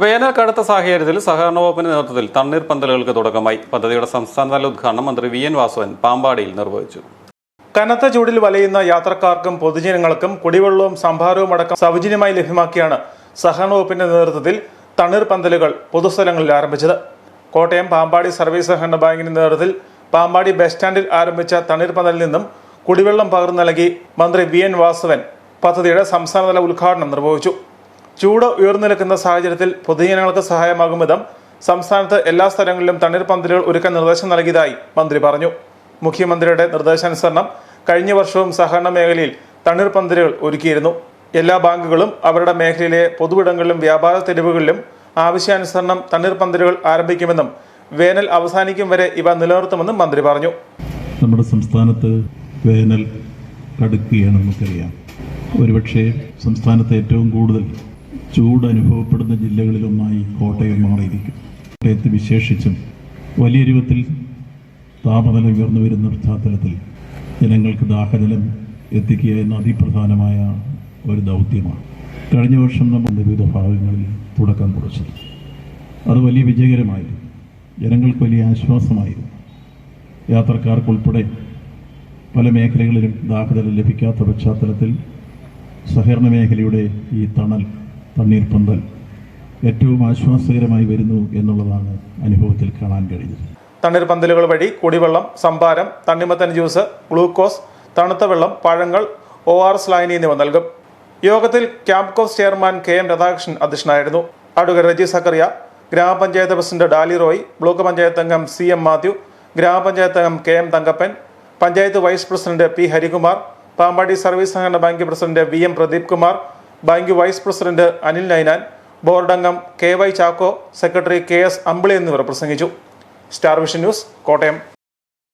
വേനൽ കടുത്ത സാഹചര്യത്തിൽ സഹകരണ വകുപ്പിന്റെ നേതൃത്വത്തിൽ തണ്ണീർപന്തലുകൾക്ക് തുടക്കമായി. പദ്ധതിയുടെ സംസ്ഥാനതല ഉദ്ഘാടനം മന്ത്രി വി.എൻ. വാസവൻ പാമ്പാടിയിൽ നിർവഹിച്ചു. കനത്ത ചൂടിൽ വലയുന്ന യാത്രക്കാർക്കും പൊതുജനങ്ങൾക്കും കുടിവെള്ളവും സംഭാരവും അടക്കം സൗജന്യമായി ലഭ്യമാക്കിയാണ് സഹകരണ വകുപ്പിന്റെ നേതൃത്വത്തിൽ തണ്ണീർപന്തലുകൾ പൊതുസ്ഥലങ്ങളിൽ ആരംഭിച്ചത്. കോട്ടയം പാമ്പാടി സർവീസ് സഹകരണ ബാങ്കിന്റെ നേതൃത്വത്തിൽ പാമ്പാടി ബസ് സ്റ്റാൻഡിൽ ആരംഭിച്ച തണ്ണീർപന്തലിൽ നിന്നും കുടിവെള്ളം പകർന്നു നൽകി മന്ത്രി വി.എൻ. വാസവൻ പദ്ധതിയുടെ സംസ്ഥാനതല ഉദ്ഘാടനം നിർവഹിച്ചു. ചൂട് ഉയർന്നു നിൽക്കുന്ന സാഹചര്യത്തിൽ പൊതുജനങ്ങൾക്ക് സഹായമാകും വിധം സംസ്ഥാനത്ത് എല്ലാ സ്ഥലങ്ങളിലും തണ്ണീർപന്തലുകൾ ഒരുക്കാൻ നിർദ്ദേശം നൽകിയതായി മന്ത്രി പറഞ്ഞു. മുഖ്യമന്ത്രിയുടെ നിർദ്ദേശാനുസരണം കഴിഞ്ഞ വർഷവും സഹകരണ മേഖലയിൽ തണ്ണീർപന്തലുകൾ ഒരുക്കിയിരുന്നു. എല്ലാ ബാങ്കുകളും അവരുടെ മേഖലയിലെ പൊതുവിടങ്ങളിലും വ്യാപാര തെരുവുകളിലും ആവശ്യാനുസരണം തണ്ണീർപന്തലുകൾ ആരംഭിക്കുമെന്നും വേനൽ അവസാനിക്കും വരെ ഇവ നിലനിർത്തുമെന്നും മന്ത്രി പറഞ്ഞു. നമ്മുടെ സംസ്ഥാനത്ത് വേനൽ കടുക്കുകയാണ്, നമുക്കറിയാം. ഒരുപക്ഷെ സംസ്ഥാനത്ത് ഏറ്റവും കൂടുതൽ ചൂട് അനുഭവപ്പെടുന്ന ജില്ലകളിലൊന്നായി കോട്ടയം മാറിയിരിക്കും. കോട്ടയത്ത് വിശേഷിച്ചും വലിയ രൂപത്തിൽ താപനില ഉയർന്നു വരുന്ന പശ്ചാത്തലത്തിൽ ജനങ്ങൾക്ക് ദാഹജലം എത്തിക്കുക എന്ന അതിപ്രധാനമായ ഒരു ദൗത്യമാണ്. കഴിഞ്ഞ വർഷം നമ്മൾ വിവിധ ഭാഗങ്ങളിൽ തുടക്കം കുറിച്ചത്. അത് വലിയ വിജയകരമായിരുന്നു. ജനങ്ങൾക്ക് വലിയ ആശ്വാസമായിരുന്നു. യാത്രക്കാർക്കുൾപ്പെടെ പല മേഖലകളിലും ദാഹജലം ലഭിക്കാത്ത പശ്ചാത്തലത്തിൽ സഹകരണ മേഖലയുടെ ഈ തണ്ണീർപന്തൽ ഏറ്റവും ആശ്വാസകരമായി വരുന്നു എന്നുള്ളതാണ് അനുഭവത്തിൽ കാണാൻ കഴിഞ്ഞത്. തണ്ണീർപന്തലുകൾ വഴി കുടിവെള്ളം, സംഭാരം, തണ്ണിമത്തൻ ജ്യൂസ്, ഗ്ലൂക്കോസ്, തണുത്ത വെള്ളം, പഴങ്ങൾ, ORS ലായനി എന്നിവ നൽകും. യോഗത്തിൽ ക്യാംപ്കോസ് ചെയർമാൻ KM രാധാകൃഷ്ണൻ അധ്യക്ഷനായിരുന്നു. അഡ്വക്കേറ്റ് റെജി സക്കറിയ, ഗ്രാമപഞ്ചായത്ത് പ്രസിഡന്റ് ഡാലി റോയ്, ബ്ലോക്ക് പഞ്ചായത്ത് അംഗം CM മാത്യു, ഗ്രാമപഞ്ചായത്ത് അംഗം KM Thankappan, panchayat vice president P Harikumar, Pampady service സഹകരണ bank president VM Pradeep Kumar, bank vice president Anil Ninan, board അംഗം KY Chacko, secretary KS Ambili എന്നിവർ പ്രസംഗിച്ചു. Star vision news, Kottayam.